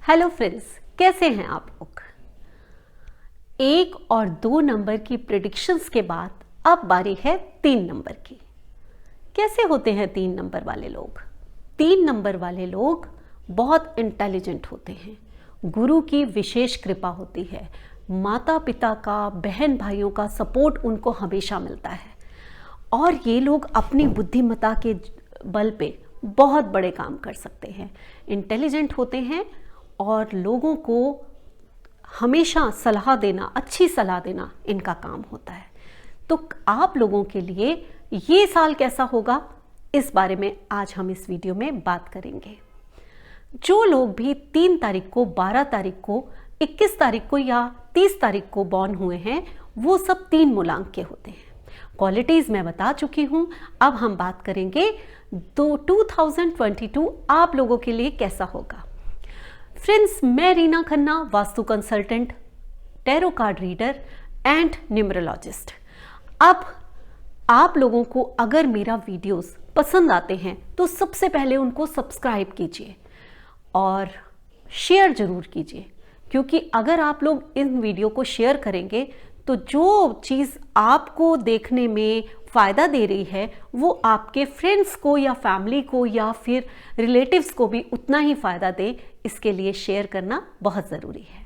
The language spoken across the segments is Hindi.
हेलो फ्रेंड्स, कैसे हैं आप लोग। 1 और 2 नंबर की प्रेडिक्शंस के बाद अब बारी है 3 नंबर की। कैसे होते हैं 3 नंबर वाले लोग। 3 नंबर वाले लोग बहुत इंटेलिजेंट होते हैं, गुरु की विशेष कृपा होती है, माता पिता का, बहन भाइयों का सपोर्ट उनको हमेशा मिलता है और ये लोग अपनी बुद्धिमत्ता के बल पे बहुत बड़े काम कर सकते हैं। इंटेलिजेंट होते हैं और लोगों को हमेशा सलाह देना, अच्छी सलाह देना इनका काम होता है। तो आप लोगों के लिए ये साल कैसा होगा, इस बारे में आज हम इस वीडियो में बात करेंगे। जो लोग भी 3 तारीख को, 12 तारीख को, 21 तारीख को या 30 तारीख को बॉर्न हुए हैं, वो सब 3 मूलांक के होते हैं। क्वालिटीज मैं बता चुकी हूं। अब हम बात करेंगे 2022 आप लोगों के लिए कैसा होगा। फ्रेंड्स, मैं Reena Khanna, vastu consultant, tarot card reader and numerologist. अब आप लोगों को अगर मेरा वीडियोस पसंद आते हैं तो सबसे पहले उनको सब्सक्राइब कीजिए और शेयर जरूर कीजिए, क्योंकि अगर आप लोग इन वीडियो को शेयर करेंगे तो जो चीज़ आपको देखने में फ़ायदा दे रही है वो आपके फ्रेंड्स को या फैमिली को या फिर रिलेटिव्स को भी उतना ही फ़ायदा दे। इसके लिए शेयर करना बहुत ज़रूरी है।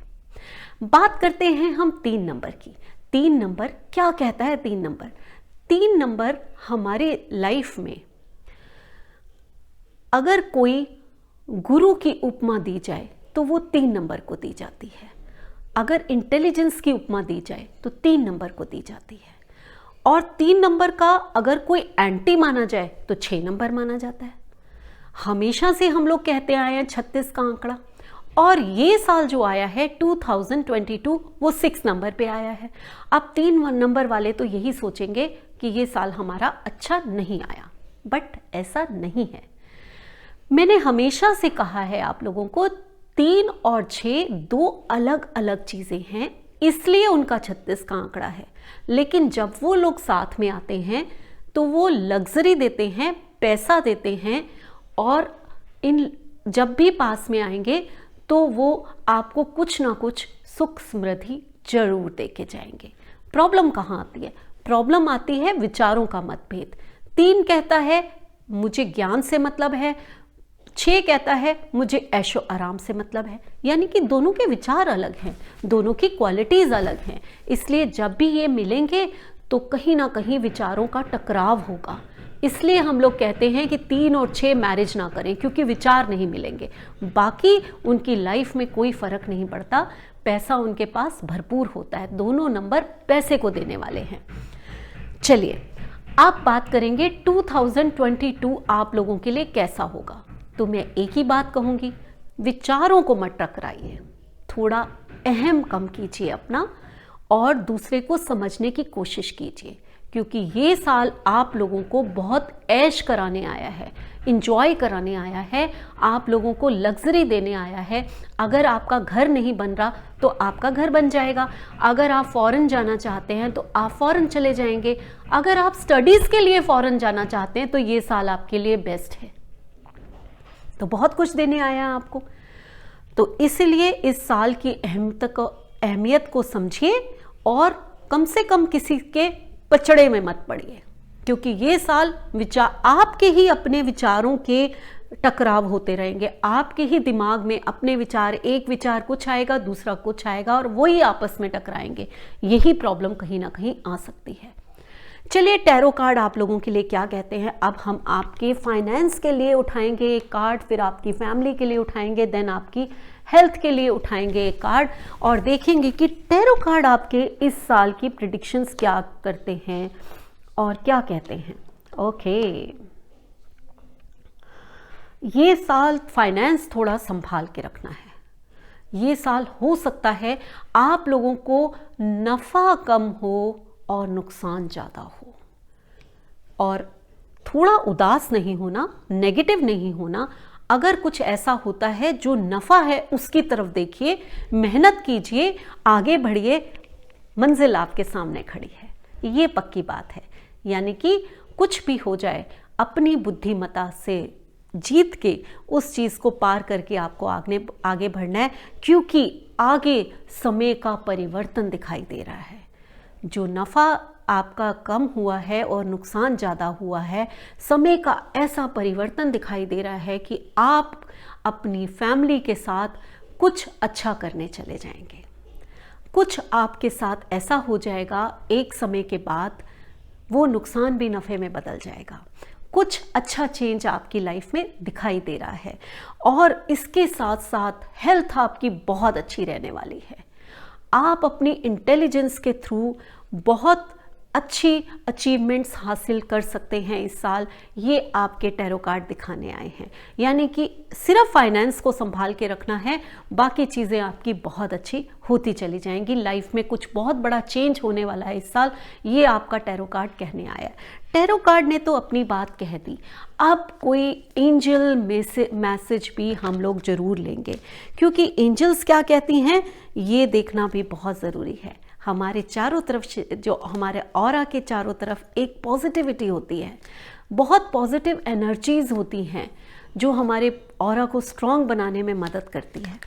बात करते हैं हम 3 नंबर की। 3 नंबर क्या कहता है। 3 नंबर हमारे लाइफ में अगर कोई गुरु की उपमा दी जाए तो वो 3 नंबर को दी जाती है। अगर इंटेलिजेंस की उपमा दी जाए तो 3 नंबर को दी जाती है। और 3 नंबर का अगर कोई एंटी माना जाए तो 6 नंबर माना जाता है। हमेशा से हम लोग कहते आए हैं 36 का आंकड़ा, और ये साल जो आया है 2022 वो 6 नंबर पे आया है। अब 3 नंबर वाले तो यही सोचेंगे कि ये साल हमारा अच्छा नहीं आया, बट ऐसा नहीं है। मैंने हमेशा से कहा है आप लोगों को 3 और 6 2 अलग अलग चीजें हैं, इसलिए उनका 36 का आंकड़ा है। लेकिन जब वो लोग साथ में आते हैं तो वो लग्जरी देते हैं, पैसा देते हैं, और इन जब भी पास में आएंगे तो वो आपको कुछ ना कुछ सुख समृद्धि जरूर दे के जाएंगे। प्रॉब्लम कहाँ आती है? प्रॉब्लम आती है विचारों का मतभेद। 3 कहता है मुझे ज्ञान से मतलब है, 6 कहता है मुझे ऐशो आराम से मतलब है। यानी कि दोनों के विचार अलग हैं, दोनों की क्वालिटीज अलग हैं। इसलिए जब भी ये मिलेंगे तो कहीं ना कहीं विचारों का टकराव होगा। इसलिए हम लोग कहते हैं कि 3 और 6 मैरिज ना करें, क्योंकि विचार नहीं मिलेंगे। बाकी उनकी लाइफ में कोई फर्क नहीं पड़ता, पैसा उनके पास भरपूर होता है। दोनों नंबर पैसे को देने वाले हैं। चलिए आप बात करेंगे 2022 आप लोगों के लिए कैसा होगा। तो मैं एक ही बात कहूंगी, विचारों को मत टकराइए, थोड़ा अहम कम कीजिए अपना और दूसरे को समझने की कोशिश कीजिए, क्योंकि ये साल आप लोगों को बहुत ऐश कराने आया है, इंजॉय कराने आया है, आप लोगों को लग्जरी देने आया है। अगर आपका घर नहीं बन रहा तो आपका घर बन जाएगा। अगर आप फॉरेन जाना चाहते हैं तो आप फॉरेन चले जाएंगे। अगर आप स्टडीज़ के लिए फॉरेन जाना चाहते हैं तो ये साल आपके लिए बेस्ट है। तो बहुत कुछ देने आया है आपको। तो इसलिए इस साल की अहमियत को समझिए और कम से कम किसी के पचड़े में मत पड़िए, क्योंकि ये साल आपके ही अपने विचारों के टकराव होते रहेंगे। आपके ही दिमाग में अपने विचार, एक विचार कुछ आएगा, दूसरा कुछ आएगा, और वही आपस में टकराएंगे। यही प्रॉब्लम कहीं ना कहीं आ सकती है। चलिए टैरो कार्ड आप लोगों के लिए क्या कहते हैं। अब हम आपके फाइनेंस के लिए उठाएंगे एक कार्ड, फिर आपकी फैमिली के लिए उठाएंगे, देन आपकी हेल्थ के लिए उठाएंगे एक कार्ड, और देखेंगे कि टैरो कार्ड आपके इस साल की प्रेडिक्शंस क्या करते हैं और क्या कहते हैं। ओके, ये साल फाइनेंस थोड़ा संभाल के रखना है। ये साल हो सकता है आप लोगों को नफा कम हो और नुकसान ज़्यादा हो, और थोड़ा उदास नहीं होना, नेगेटिव नहीं होना। अगर कुछ ऐसा होता है जो नफ़ा है उसकी तरफ देखिए, मेहनत कीजिए, आगे बढ़िए, मंजिल आपके सामने खड़ी है, ये पक्की बात है। यानी कि कुछ भी हो जाए अपनी बुद्धिमत्ता से जीत के उस चीज़ को पार करके आपको आगे बढ़ना है, क्योंकि आगे समय का परिवर्तन दिखाई दे रहा है। जो नफ़ा आपका कम हुआ है और नुकसान ज़्यादा हुआ है, समय का ऐसा परिवर्तन दिखाई दे रहा है कि आप अपनी फैमिली के साथ कुछ अच्छा करने चले जाएंगे। कुछ आपके साथ ऐसा हो जाएगा, एक समय के बाद वो नुकसान भी नफ़े में बदल जाएगा। कुछ अच्छा चेंज आपकी लाइफ में दिखाई दे रहा है, और इसके साथ साथ हेल्थ आपकी बहुत अच्छी रहने वाली है। आप अपनी इंटेलिजेंस के थ्रू बहुत अच्छी अचीवमेंट्स हासिल कर सकते हैं इस साल। ये आपके टैरो कार्ड दिखाने आए हैं, यानी कि सिर्फ फाइनेंस को संभाल के रखना है, बाकी चीज़ें आपकी बहुत अच्छी होती चली जाएंगी। लाइफ में कुछ बहुत बड़ा चेंज होने वाला है इस साल, ये आपका टैरो कार्ड कहने आया है। टैरो कार्ड ने तो अपनी बात कह दी, अब कोई एंजल मैसेज भी हम लोग ज़रूर लेंगे, क्योंकि एंजल्स क्या कहती हैं ये देखना भी बहुत ज़रूरी है। हमारे चारों तरफ, जो हमारे ऑरा के चारों तरफ एक पॉजिटिविटी होती है, बहुत पॉजिटिव एनर्जीज होती हैं जो हमारे ऑरा को स्ट्रॉन्ग बनाने में मदद करती है,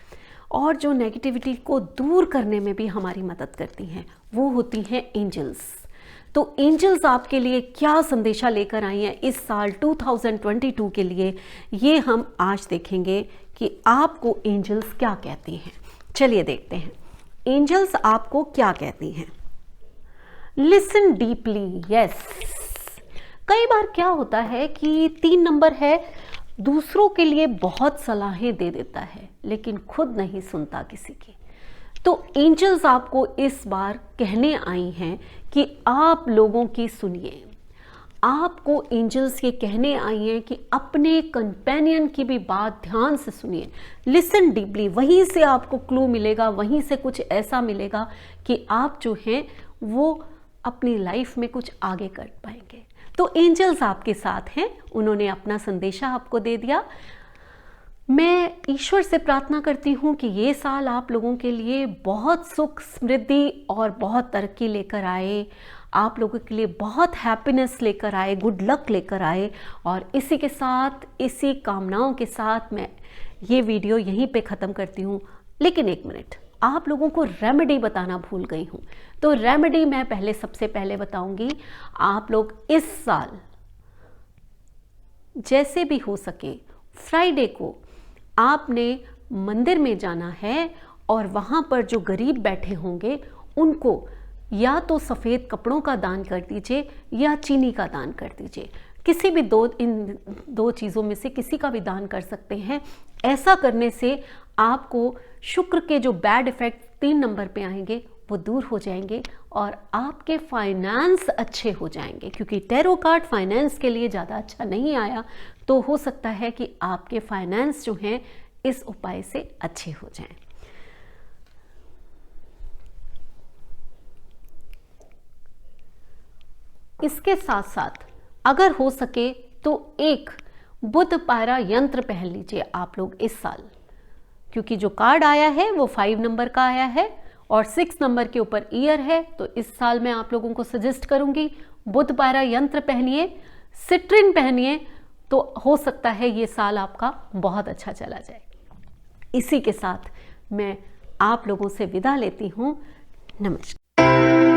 और जो नेगेटिविटी को दूर करने में भी हमारी मदद करती हैं, वो होती हैं एंजल्स। तो एंजल्स आपके लिए क्या संदेशा लेकर आई हैं इस साल 2022 के लिए, ये हम आज देखेंगे कि आपको एंजल्स क्या कहती हैं। चलिए देखते हैं एंजल्स आपको क्या कहती हैं। Listen deeply, yes. कई बार क्या होता है कि 3 नंबर है, दूसरों के लिए बहुत सलाहें दे देता है लेकिन खुद नहीं सुनता किसी की। तो एंजल्स आपको इस बार कहने आई हैं कि आप लोगों की सुनिए। आपको एंजल्स ये कहने आई हैं कि अपने कंपेनियन की भी बात ध्यान से सुनिए। लिसन डीपली, वहीं से आपको क्लू मिलेगा, वहीं से कुछ ऐसा मिलेगा कि आप जो हैं वो अपनी लाइफ में कुछ आगे कर पाएंगे। तो एंजल्स आपके साथ हैं, उन्होंने अपना संदेशा आपको दे दिया। मैं ईश्वर से प्रार्थना करती हूँ कि ये साल आप लोगों के लिए बहुत सुख, समृद्धि और बहुत तरक्की लेकर आए, आप लोगों के लिए बहुत हैप्पीनेस लेकर आए, गुड लक लेकर आए। और इसी के साथ, इसी कामनाओं के साथ मैं ये वीडियो यहीं पे ख़त्म करती हूँ। लेकिन एक मिनट, आप लोगों को रेमेडी बताना भूल गई हूँ। तो रेमेडी मैं सबसे पहले बताऊंगी। आप लोग इस साल जैसे भी हो सके फ्राइडे को आपने मंदिर में जाना है, और वहाँ पर जो गरीब बैठे होंगे उनको या तो सफ़ेद कपड़ों का दान कर दीजिए या चीनी का दान कर दीजिए। किसी भी इन दो चीज़ों में से किसी का भी दान कर सकते हैं। ऐसा करने से आपको शुक्र के जो बैड इफ़ेक्ट 3 नंबर पे आएंगे वो दूर हो जाएंगे, और आपके फाइनेंस अच्छे हो जाएंगे। क्योंकि टैरो कार्ड फाइनेंस के लिए ज़्यादा अच्छा नहीं आया, तो हो सकता है कि आपके फाइनेंस जो हैं इस उपाय से अच्छे हो जाएं। इसके साथ साथ अगर हो सके तो एक बुध पायरा यंत्र पहन लीजिए आप लोग इस साल, क्योंकि जो कार्ड आया है वो 5 नंबर का आया है और 6 नंबर के ऊपर ईयर है। तो इस साल मैं आप लोगों को सजेस्ट करूंगी बुध पायरा यंत्र पहनिए, सिट्रिन पहनिए, तो हो सकता है ये साल आपका बहुत अच्छा चला जाए। इसी के साथ मैं आप लोगों से विदा लेती हूँ। नमस्कार।